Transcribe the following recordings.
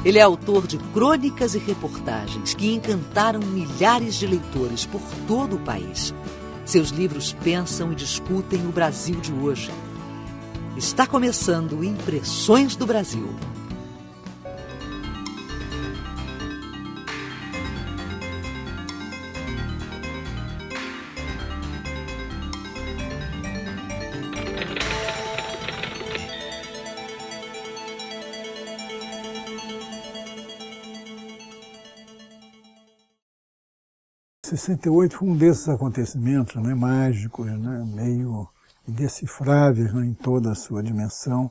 Ele é autor de crônicas e reportagens que encantaram milhares de leitores por todo o país. Seus livros pensam e discutem o Brasil de hoje. Está começando Impressões do Brasil. Em 68 foi um desses acontecimentos, né, mágicos, né, meio indecifráveis, né, em toda a sua dimensão,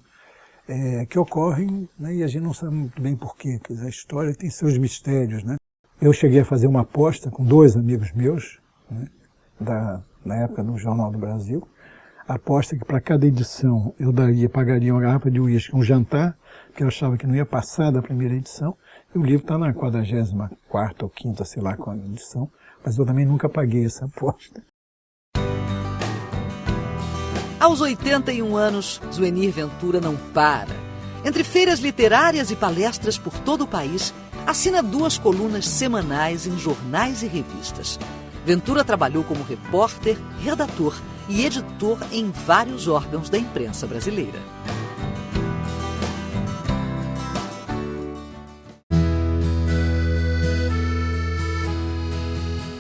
que ocorrem, né, e a gente não sabe muito bem porquê. Quer dizer, a história tem seus mistérios. Né. Eu cheguei a fazer uma aposta com dois amigos meus, né, na época do Jornal do Brasil, a aposta que para cada edição eu pagaria uma garrafa de uísque, um jantar, porque eu achava que não ia passar da primeira edição, e o livro está na 44ª ou 5ª, sei lá qual edição, mas eu também nunca paguei essa aposta. Aos 81 anos, Zuenir Ventura não para. Entre feiras literárias e palestras por todo o país, assina 2 colunas semanais em jornais e revistas. Ventura trabalhou como repórter, redator e editor em vários órgãos da imprensa brasileira.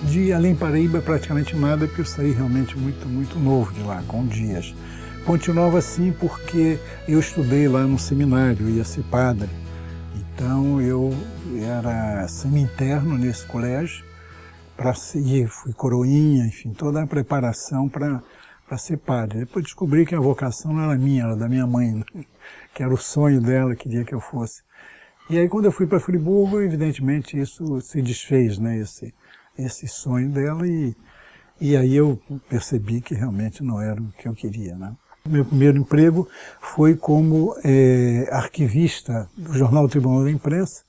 De Além Paraíba, praticamente nada, porque eu saí realmente muito novo de lá, com dias. Continuava assim porque eu estudei lá no seminário, ia ser padre. Então eu era semi-interno nesse colégio, fui coroinha, enfim, toda a preparação para ser padre. Depois descobri que a vocação não era minha, era da minha mãe, né? Que era o sonho dela, queria que eu fosse. E aí quando eu fui para Friburgo, evidentemente isso se desfez, né, esse sonho dela, e aí eu percebi que realmente não era o que eu queria, né? Meu primeiro emprego foi como arquivista do jornal Tribunal da Imprensa,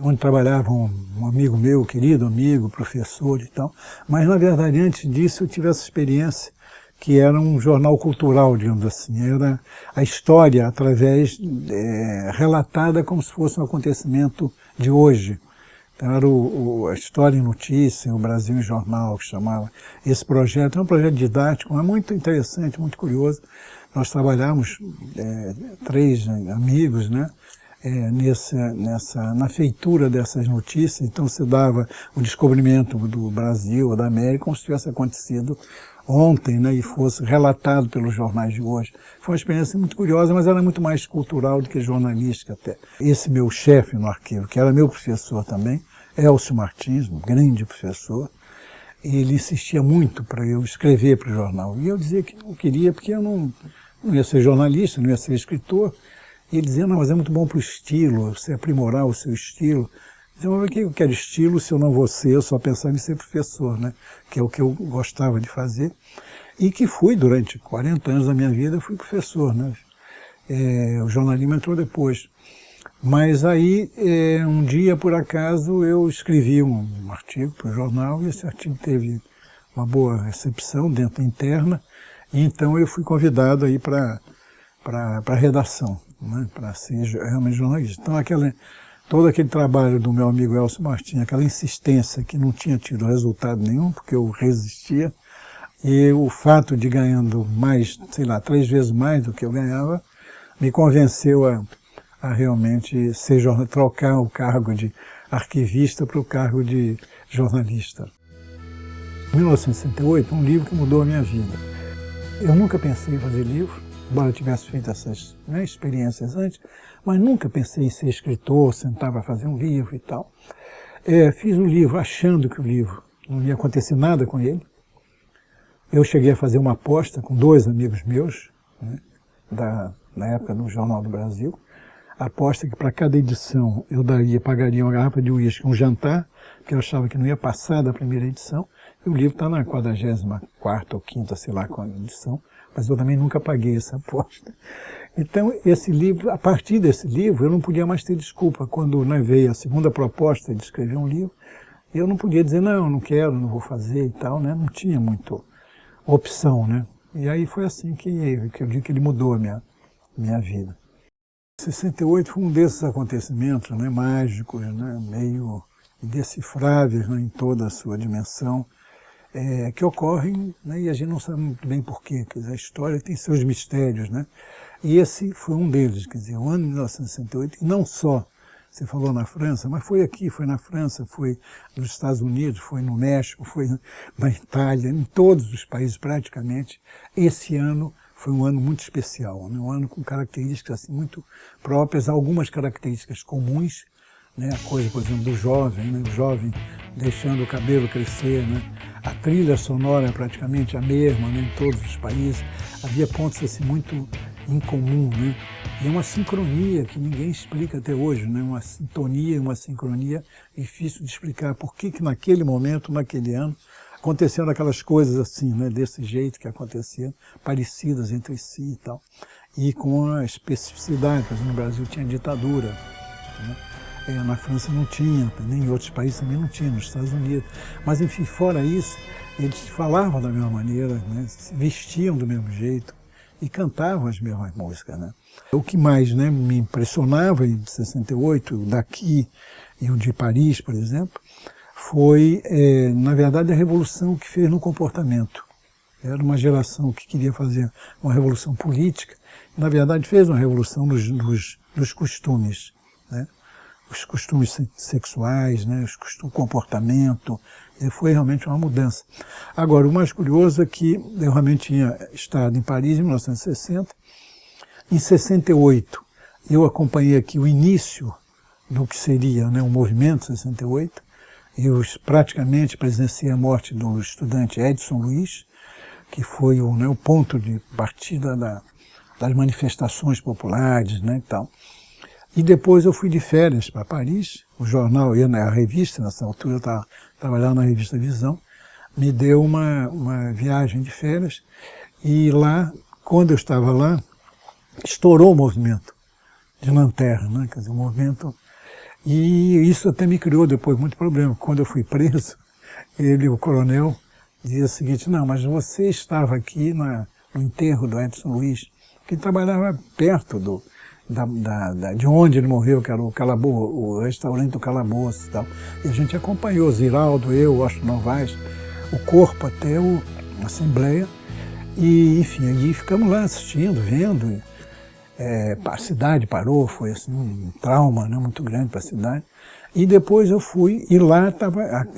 onde trabalhava um amigo meu, querido amigo, professor e tal, mas na verdade antes disso eu tive essa experiência que era um jornal cultural, digamos assim, era a história através, relatada como se fosse um acontecimento de hoje. Então era a História em Notícia, o Brasil em Jornal, que chamava esse projeto. É um projeto didático, mas muito interessante, muito curioso. Nós trabalhamos, 3 amigos, né, na feitura dessas notícias. Então se dava o descobrimento do Brasil, ou da América, como se tivesse acontecido ontem, né, e fosse relatado pelos jornais de hoje. Foi uma experiência muito curiosa, mas era muito mais cultural do que jornalística até. Esse meu chefe no arquivo, que era meu professor também, Elcio Martins, um grande professor, ele insistia muito para eu escrever para o jornal. E eu dizia que não queria, porque eu não ia ser jornalista, não ia ser escritor. E ele dizia, não, mas é muito bom para o estilo, você aprimorar o seu estilo. Eu dizia, mas que eu quero estilo se eu não vou ser, eu só pensava em ser professor, né? Que é o que eu gostava de fazer. E que fui, durante 40 anos da minha vida, fui professor, né? O jornalismo entrou depois. Mas aí, um dia, por acaso, eu escrevi um artigo para o jornal, e esse artigo teve uma boa recepção dentro interna, e então eu fui convidado aí para a redação, né? Para ser realmente jornalista. Então todo aquele trabalho do meu amigo Elcio Martins, aquela insistência que não tinha tido resultado nenhum, porque eu resistia, e o fato de ganhando mais, sei lá, 3 vezes mais do que eu ganhava, me convenceu a realmente trocar o cargo de arquivista para o cargo de jornalista. Em 1968, um livro que mudou a minha vida. Eu nunca pensei em fazer livro, embora eu tivesse feito essas, né, experiências antes, mas nunca pensei em ser escritor, sentar para fazer um livro e tal. Fiz um livro achando que o livro não ia acontecer nada com ele. Eu cheguei a fazer uma aposta com 2 amigos meus, né, na época do Jornal do Brasil, a aposta que para cada edição eu pagaria uma garrafa de uísque, um jantar, porque eu achava que não ia passar da primeira edição, e o livro está na 44ª ou 5ª, sei lá qual edição, mas eu também nunca paguei essa aposta. Então, esse livro, a partir desse livro, eu não podia mais ter desculpa. Quando, né, veio a segunda proposta de escrever um livro, eu não podia dizer, não, não quero, não vou fazer e tal, né? Não tinha muito opção, né? E aí foi assim que eu digo que ele mudou a minha vida. 68 foi um desses acontecimentos, né, mágicos, né, meio indecifráveis, né, em toda a sua dimensão, que ocorrem, né, e a gente não sabe muito bem porquê. Quer dizer, a história tem seus mistérios, né? E esse foi um deles, quer dizer, o ano de 1968, e não só, você falou na França, mas foi aqui, foi na França, foi nos Estados Unidos, foi no México, foi na Itália, em todos os países praticamente. Esse ano foi um ano muito especial, né? Um ano com características assim, muito próprias, algumas características comuns, né? A coisa, por exemplo, do jovem, né? O jovem deixando o cabelo crescer, né? A trilha sonora é praticamente a mesma, né? Em todos os países. Havia pontos assim, muito incomum, né? E é uma sincronia que ninguém explica até hoje, né? Uma sintonia, uma sincronia difícil de explicar por que naquele momento, naquele ano, aconteceram aquelas coisas assim, né? Desse jeito que aconteciam, parecidas entre si e tal. E com a especificidade, por exemplo, no Brasil tinha ditadura, né? Na França não tinha, nem em outros países também não tinha, nos Estados Unidos. Mas, enfim, fora isso, eles falavam da mesma maneira, né? Se vestiam do mesmo jeito e cantavam as mesmas músicas, né? O que mais, né, me impressionava em 68, daqui e o de Paris, por exemplo, foi, na verdade, a revolução que fez no comportamento. Era uma geração que queria fazer uma revolução política, na verdade fez uma revolução dos costumes, né? Os costumes sexuais, né, o comportamento, foi realmente uma mudança. Agora, o mais curioso é que eu realmente tinha estado em Paris em 1960. Em 68, eu acompanhei aqui o início do que seria, né, o movimento 68. Eu praticamente presenciei a morte do estudante Edson Luiz, que foi o ponto de partida das manifestações populares, né, e tal. E depois eu fui de férias para Paris, o jornal, a revista, nessa altura eu estava trabalhando na revista Visão, me deu uma viagem de férias, e lá, quando eu estava lá, estourou o movimento de lanterna, né? Quer dizer, o movimento. E isso até me criou depois muito problema. Quando eu fui preso, o coronel, dizia o seguinte: não, mas você estava aqui no enterro do Edson Luiz, que trabalhava perto de onde ele morreu, que era o restaurante do Calabouço e tal. E a gente acompanhou, Ziraldo, eu, Washington Novaes, o corpo até a Assembleia. E, enfim, aí ficamos lá assistindo, vendo. A cidade parou, foi assim, um trauma, né, muito grande para a cidade. E depois eu fui, e lá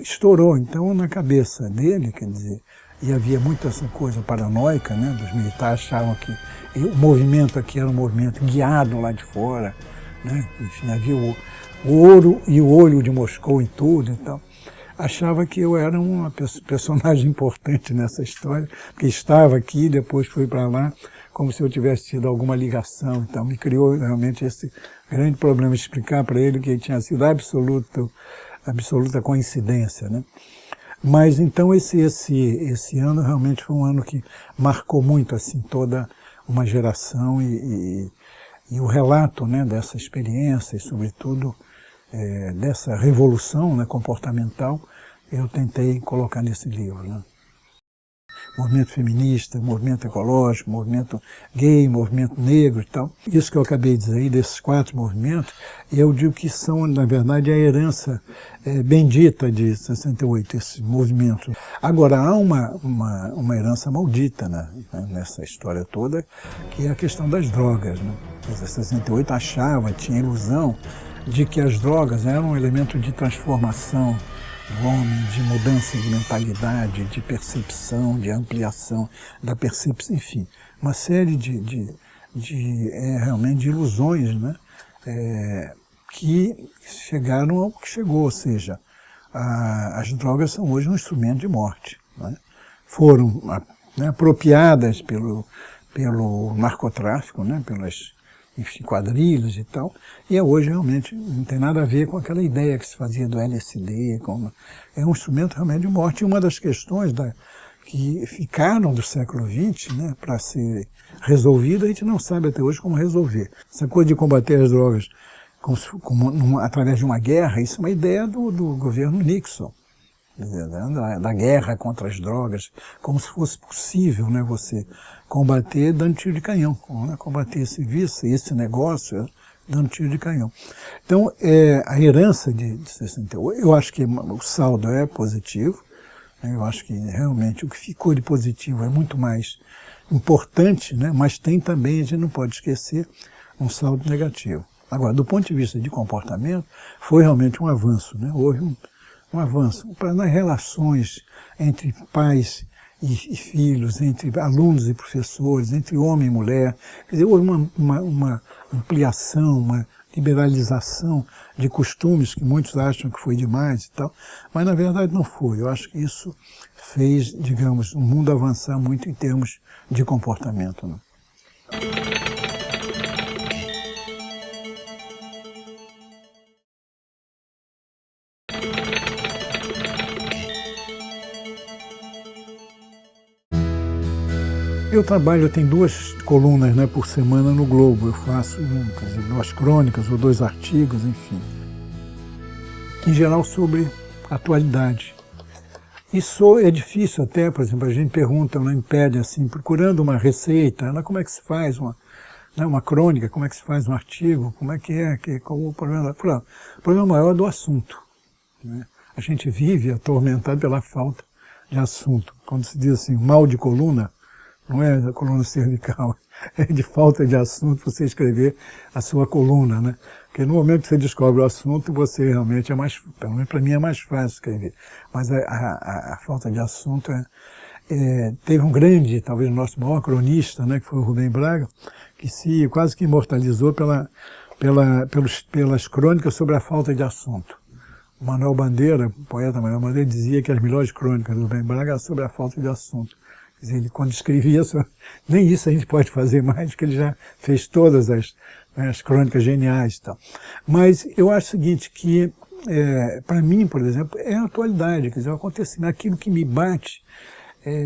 estourou. Então, na cabeça dele, quer dizer, e havia muito essa coisa paranoica, né, dos militares achavam que o movimento aqui era um movimento guiado lá de fora, né, enfim, havia o ouro e o olho de Moscou em tudo e tal. Achava que eu era uma personagem importante nessa história, que estava aqui e depois fui para lá, como se eu tivesse tido alguma ligação. Então, me criou realmente esse grande problema de explicar para ele que tinha sido absoluta coincidência, né? Mas então esse ano realmente foi um ano que marcou muito assim toda uma geração e o relato, né, dessa experiência e sobretudo dessa revolução, né, comportamental, eu tentei colocar nesse livro, né? Movimento feminista, movimento ecológico, movimento gay, movimento negro e tal. Isso que eu acabei de dizer aí, desses 4 movimentos, eu digo que são, na verdade, a herança bendita de 68, esses movimentos. Agora, há uma herança maldita, né, nessa história toda, que é a questão das drogas, né? 68 achava, tinha ilusão de que as drogas eram um elemento de transformação do homem, de mudança de mentalidade, de percepção, de ampliação da percepção, enfim, uma série realmente de ilusões, né, que chegaram ao que chegou, ou seja, as drogas são hoje um instrumento de morte, né? Foram, né, apropriadas pelo narcotráfico, né, pelas, enfim, quadrilhas e tal, e hoje realmente não tem nada a ver com aquela ideia que se fazia do LSD, é um instrumento realmente de morte. E uma das questões que ficaram do século XX, né, para ser resolvida, a gente não sabe até hoje como resolver. Essa coisa de combater as drogas através de uma guerra, isso é uma ideia do governo Nixon, da guerra contra as drogas, como se fosse possível, né, você combater dando tiro de canhão, né, combater esse vício, esse negócio, dando tiro de canhão. Então, a herança de 68, eu acho que o saldo é positivo, né? Eu acho que realmente o que ficou de positivo é muito mais importante, né? Mas tem também, a gente não pode esquecer, um saldo negativo. Agora, do ponto de vista de comportamento, foi realmente um avanço, né? Houve um avanço nas relações entre pais e filhos, entre alunos e professores, entre homem e mulher. Quer dizer, houve uma ampliação, uma liberalização de costumes que muitos acham que foi demais e tal, mas na verdade não foi. Eu acho que isso fez, digamos, o mundo avançar muito em termos de comportamento, né? Eu tenho 2 colunas, né, por semana no Globo. Eu faço, quer dizer, 2 crônicas ou 2 artigos, enfim. Em geral sobre atualidade. Isso é difícil até, por exemplo, a gente pergunta, não impede assim, procurando uma receita, como é que se faz uma crônica, como é que se faz um artigo, como é que qual o problema? O problema maior é do assunto, né? A gente vive atormentado pela falta de assunto. Quando se diz assim, mal de coluna, não é da coluna cervical, é de falta de assunto você escrever a sua coluna, né? Porque no momento que você descobre o assunto, você realmente pelo menos para mim é mais fácil escrever. Mas a falta de assunto teve um grande, talvez o nosso maior cronista, né, que foi o Rubem Braga, que se quase que imortalizou pelas crônicas sobre a falta de assunto. O Manuel Bandeira, o poeta Manuel Bandeira, dizia que as melhores crônicas do Rubem Braga eram sobre a falta de assunto. Quer dizer, ele, quando escrevia, nem isso a gente pode fazer mais, porque ele já fez todas as crônicas geniais e tal. Mas eu acho o seguinte, que para mim, por exemplo, é a atualidade, quer dizer, o acontecimento, aquilo que me bate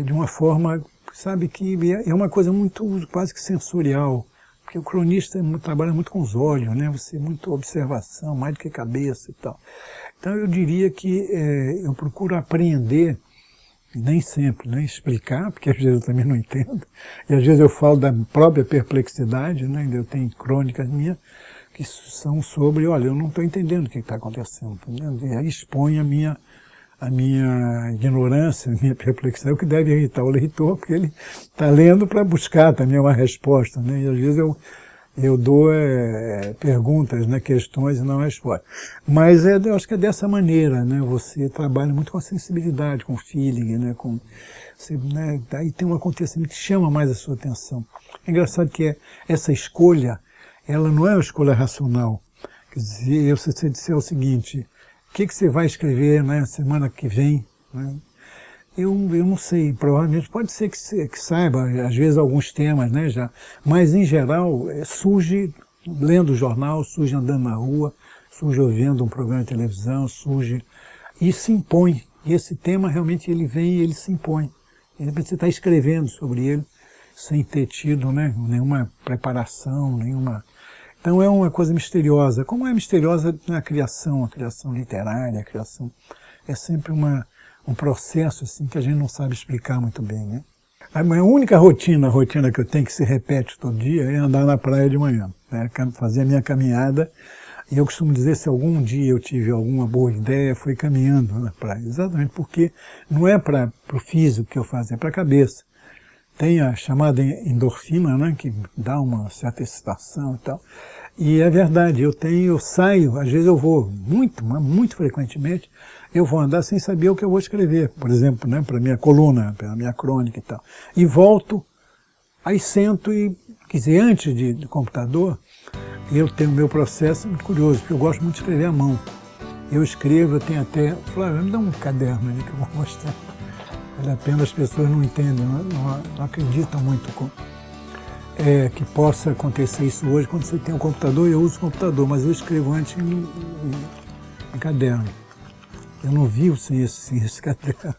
de uma forma, sabe, que é uma coisa muito, quase que sensorial, porque o cronista trabalha muito com os olhos, né? Você muito observação, mais do que cabeça e tal. Então eu diria que eu procuro apreender, nem sempre, né, explicar, porque às vezes eu também não entendo, e às vezes eu falo da própria perplexidade, né, eu tenho crônicas minhas que são sobre, olha, eu não estou entendendo o que está acontecendo, entendeu? E aí expõe a minha ignorância, a minha perplexidade, o que deve irritar o leitor, porque ele está lendo para buscar também uma resposta, né, e às vezes eu dou perguntas, né, questões e não respostas. Mas eu acho que é dessa maneira, né, você trabalha muito com a sensibilidade, com o feeling, né, daí tem um acontecimento que chama mais a sua atenção. É engraçado que essa escolha, ela não é uma escolha racional. Quer dizer, você disser o seguinte, o que você vai escrever, né, semana que vem, né? Eu não sei, provavelmente pode ser que saiba, às vezes, alguns temas, né, já, mas em geral surge lendo o jornal, surge andando na rua, surge ouvindo um programa de televisão, surge e se impõe. E esse tema realmente ele vem e ele se impõe. E você está escrevendo sobre ele sem ter tido, né, nenhuma preparação, nenhuma. Então é uma coisa misteriosa, como é misteriosa a criação literária, a criação é sempre um processo assim que a gente não sabe explicar muito bem, né? A minha única rotina que eu tenho que se repete todo dia é andar na praia de manhã, né? Fazer a minha caminhada. E eu costumo dizer, se algum dia eu tive alguma boa ideia, foi caminhando na praia. Exatamente porque não é para o físico que eu faço, é para a cabeça. Tem a chamada endorfina, né, que dá uma certa excitação e tal. E é verdade, eu saio, às vezes eu vou muito frequentemente, eu vou andar sem saber o que eu vou escrever, por exemplo, né, para a minha coluna, para a minha crônica e tal. E volto, aí sento e, quer dizer, antes do computador, eu tenho o meu processo muito curioso, porque eu gosto muito de escrever à mão. Eu escrevo, eu tenho até, Flávio, me dá um caderno aí que eu vou mostrar. Vale a pena, as pessoas não entendem, não acreditam muito que possa acontecer isso hoje. Quando você tem um computador, eu uso o computador, mas eu escrevo antes em caderno. Eu não vivo sem esse caderno.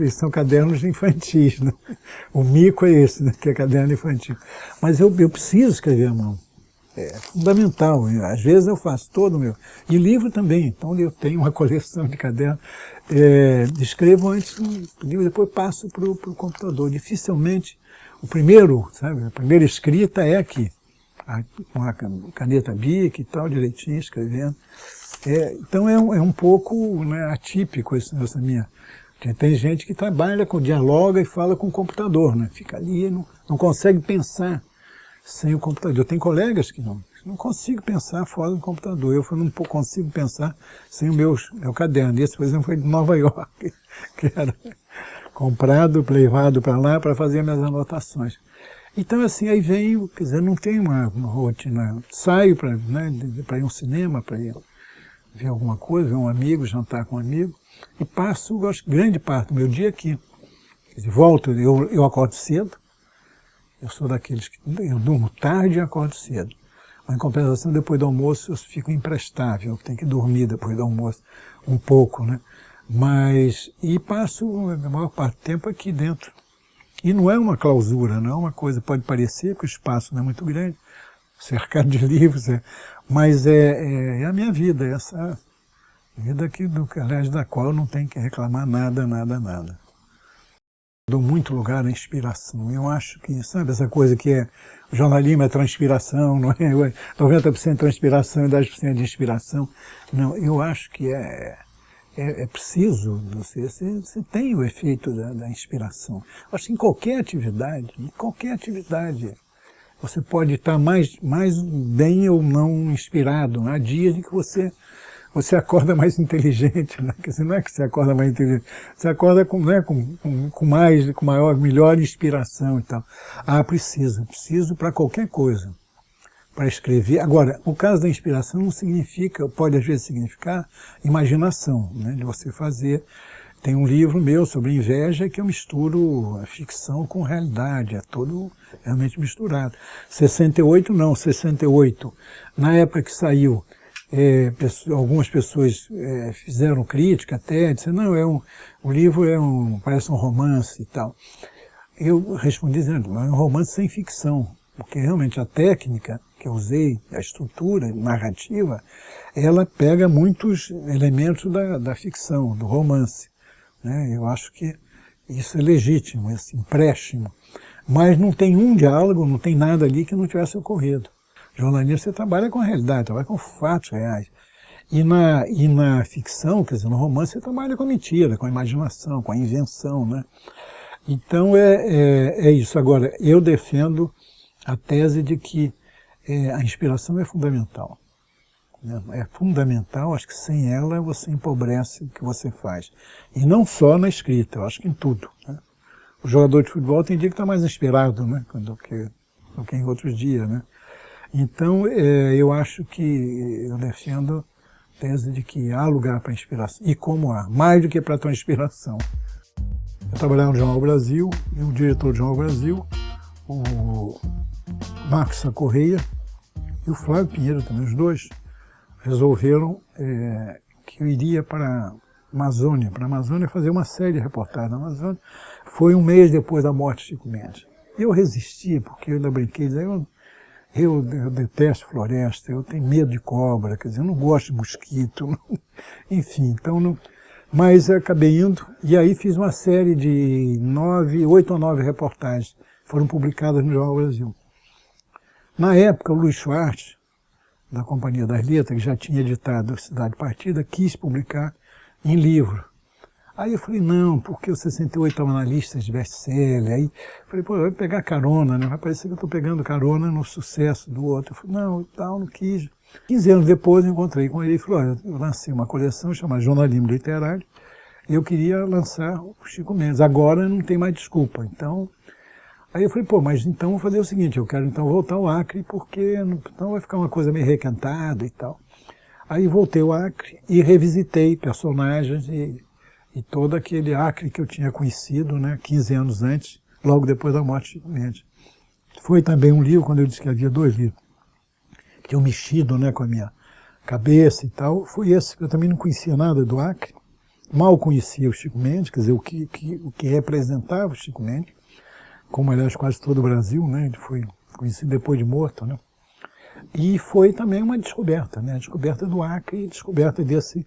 Esses são cadernos infantis, né? O mico é esse, né? Que é caderno infantil. Mas eu preciso escrever à mão. É fundamental. Às vezes eu faço todo o meu. E livro também. Então eu tenho uma coleção de cadernos. Escrevo antes do livro, depois passo para o computador. Dificilmente, a primeira escrita é aqui. com a caneta Bic e tal, direitinho, escrevendo. Então é um pouco, né, atípico essa minha... Tem gente que trabalha, dialoga e fala com o computador, né? Fica ali, não consegue pensar sem o computador. Eu tenho colegas que não consigo pensar fora do computador. Eu não consigo pensar sem o meu caderno. Esse, por exemplo, foi de Nova York, que era comprado, levado para lá para fazer minhas anotações. Então, assim, aí venho, quer dizer, não tenho uma rotina. Saio para, né, ir ao cinema, para ir ver alguma coisa, ver um amigo, jantar com um amigo, e passo, acho, grande parte do meu dia aqui. Quer dizer, volto, eu acordo cedo, eu sou daqueles que eu durmo tarde e acordo cedo. Mas, em compensação, depois do almoço eu fico imprestável, tenho que dormir depois do almoço um pouco, né? E passo a maior parte do tempo aqui dentro. E não é uma clausura, não é uma coisa, pode parecer, porque o espaço não é muito grande, cercado de livros, mas é a minha vida, essa vida aliás, da qual eu não tenho que reclamar nada. Dou muito lugar à inspiração. Eu acho que, sabe, essa coisa que o jornalismo é transpiração, não é? 90% transpiração e 10% de inspiração. Não, eu acho que é preciso, você tem o efeito da inspiração. Eu acho que em qualquer atividade, você pode estar mais bem ou não inspirado. Há dias em que você acorda mais inteligente, né? Quer dizer, não é que você acorda mais inteligente, você acorda com melhor inspiração e tal. Preciso para qualquer coisa, para escrever. Agora, o caso da inspiração não significa, pode às vezes significar imaginação, né? De você fazer. Tem um livro meu sobre inveja que eu misturo a ficção com realidade, é todo realmente misturado. 68 não, 68, na época que saiu, algumas pessoas fizeram crítica até, disseram, não, o livro parece um romance e tal. Eu respondi dizendo, é um romance sem ficção, porque realmente a técnica que eu usei, a estrutura narrativa, ela pega muitos elementos da ficção, do romance, né? Eu acho que isso é legítimo, esse empréstimo. Mas não tem um diálogo, não tem nada ali que não tivesse ocorrido. Jornalismo, você trabalha com a realidade, trabalha com fatos reais. E na ficção, quer dizer, no romance, você trabalha com a mentira, com a imaginação, com a invenção, né? Então é isso. Agora, eu defendo a tese de que a inspiração é fundamental. É fundamental, acho que sem ela você empobrece o que você faz. E não só na escrita, eu acho que em tudo, né? O jogador de futebol tem dia que está mais inspirado, né, do que em outros dias, né? Então, eu acho que eu defendo a tese de que há lugar para inspiração. E como há, mais do que para a tua inspiração. Eu trabalhava no Jornal Brasil, e o diretor do Jornal Brasil, o Marcos Correia e o Flávio Pinheiro também, os dois, resolveram que eu iria para a Amazônia fazer uma série de reportagens na Amazônia. Foi um mês depois da morte de Chico Mendes. Eu resisti, porque eu ainda brinquei, eu detesto floresta, eu tenho medo de cobra, quer dizer, eu não gosto de mosquito, enfim, então não... Mas eu acabei indo, e aí fiz uma série de 8 ou 9 reportagens, foram publicadas no Jornal Brasil. Na época, o Luiz Schwartz, da Companhia das Letras, que já tinha editado Cidade Partida, quis publicar em livro. Aí eu falei, não, porque o 68 estava na lista de best-seller. Aí falei, pô, eu vou pegar carona, né? Vai parecer que eu estou pegando carona no sucesso do outro. Eu falei, não, tal, não quis. 15 anos depois eu encontrei com ele e falou, olha, eu lancei uma coleção chamada Jornalismo Literário e eu queria lançar o Chico Mendes. Agora não tem mais desculpa. Então, aí eu falei, pô, mas então vou fazer o seguinte, eu quero então voltar ao Acre, porque então vai ficar uma coisa meio recantada e tal. Aí voltei ao Acre e revisitei personagens e todo aquele Acre que eu tinha conhecido, né, 15 anos antes, logo depois da morte de Chico Mendes. Foi também um livro, quando eu disse que havia 2 livros, que tinham mexido, né, com a minha cabeça e tal, foi esse, eu também não conhecia nada do Acre, mal conhecia o Chico Mendes, quer dizer, o que representava o Chico Mendes, como aliás quase todo o Brasil, né, ele foi conhecido depois de morto, né. E foi também uma descoberta, né, a descoberta do Acre e descoberta desse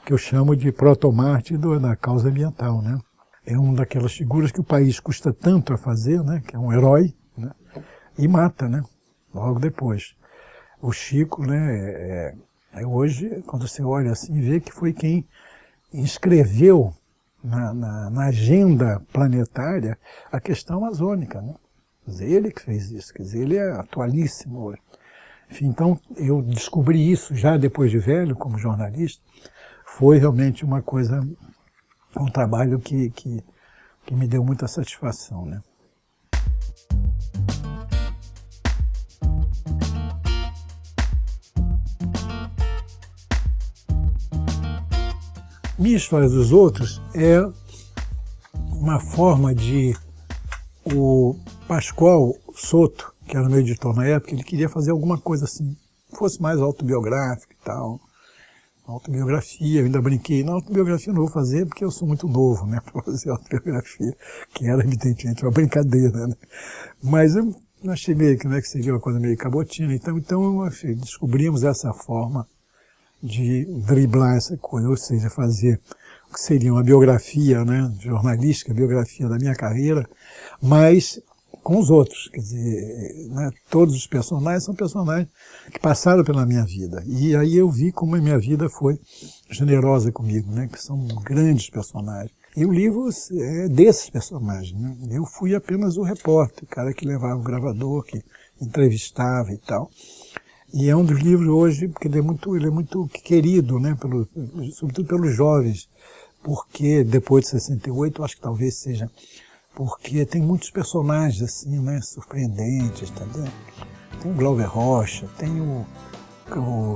que eu chamo de protomártir da causa ambiental, né. É uma daquelas figuras que o país custa tanto a fazer, né, que é um herói, né, e mata, né. logo depois. O Chico, né, hoje, quando você olha assim, vê que foi quem inscreveu na agenda planetária a questão amazônica, né? Quer dizer, ele que fez isso, quer dizer, ele é atualíssimo hoje. Enfim, então, eu descobri isso já depois de velho, como jornalista. Foi realmente uma coisa, um trabalho que me deu muita satisfação, né? Minha História dos Outros é uma forma de... O Pascoal Soto, que era meu editor na época, ele queria fazer alguma coisa assim, fosse mais autobiográfica e tal. Autobiografia, eu ainda brinquei, na autobiografia eu não vou fazer porque eu sou muito novo, né, para fazer autobiografia, que era evidentemente uma brincadeira, né. Mas eu achei meio que, né, que seria uma coisa meio cabotina, então assim, descobrimos essa forma de driblar essa coisa, ou seja, fazer o que seria uma biografia, né, jornalística, biografia da minha carreira, mas com os outros, quer dizer, né, todos os personagens são personagens que passaram pela minha vida. E aí eu vi como a minha vida foi generosa comigo, né, que são grandes personagens. E o livro é desses personagens, né? Eu fui apenas o repórter, o cara que levava o gravador, que entrevistava e tal. E é um dos livros hoje, porque ele é muito querido, né, sobretudo pelos jovens, porque depois de 68, eu acho que talvez seja porque tem muitos personagens assim, né, surpreendentes, entendeu? Tem o Glauber Rocha, tem o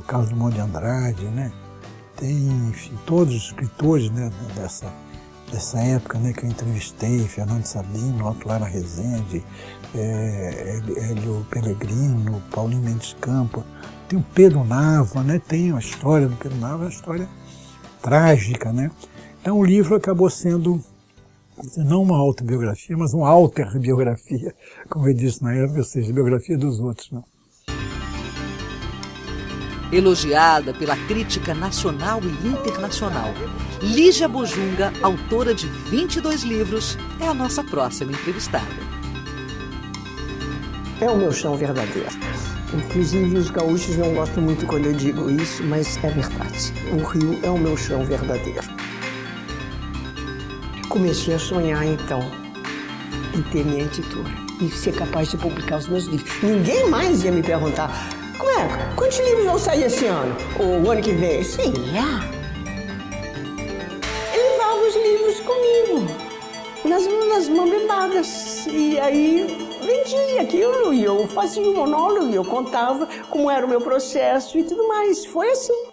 Carlos Drummond de Andrade, né? Tem, enfim, todos os escritores, né, dessa época, né, que eu entrevistei, Fernando Sabino, Otto Lara Rezende, Hélio Pellegrino, Paulinho Mendes Campo, tem o Pedro Nava, né? Tem a história do Pedro Nava, uma história trágica, né? Então o livro acabou sendo não uma autobiografia, mas uma alterbiografia, como eu disse na época, ou seja, biografia dos outros, né? Elogiada pela crítica nacional e internacional, Lígia Bojunga, autora de 22 livros, é a nossa próxima entrevistada. É o meu chão verdadeiro. Inclusive os gaúchos não gostam muito quando eu digo isso, mas é verdade. O Rio é o meu chão verdadeiro. Comecei a sonhar, então, em ter minha editora e ser capaz de publicar os meus livros. Ninguém mais ia me perguntar, quantos livros vão sair esse ano? Ou o ano que vem? Sim, eu levava os livros comigo, nas mãos bebadas. E aí vendia aquilo, e eu fazia um monólogo, e eu contava como era o meu processo e tudo mais. Foi assim.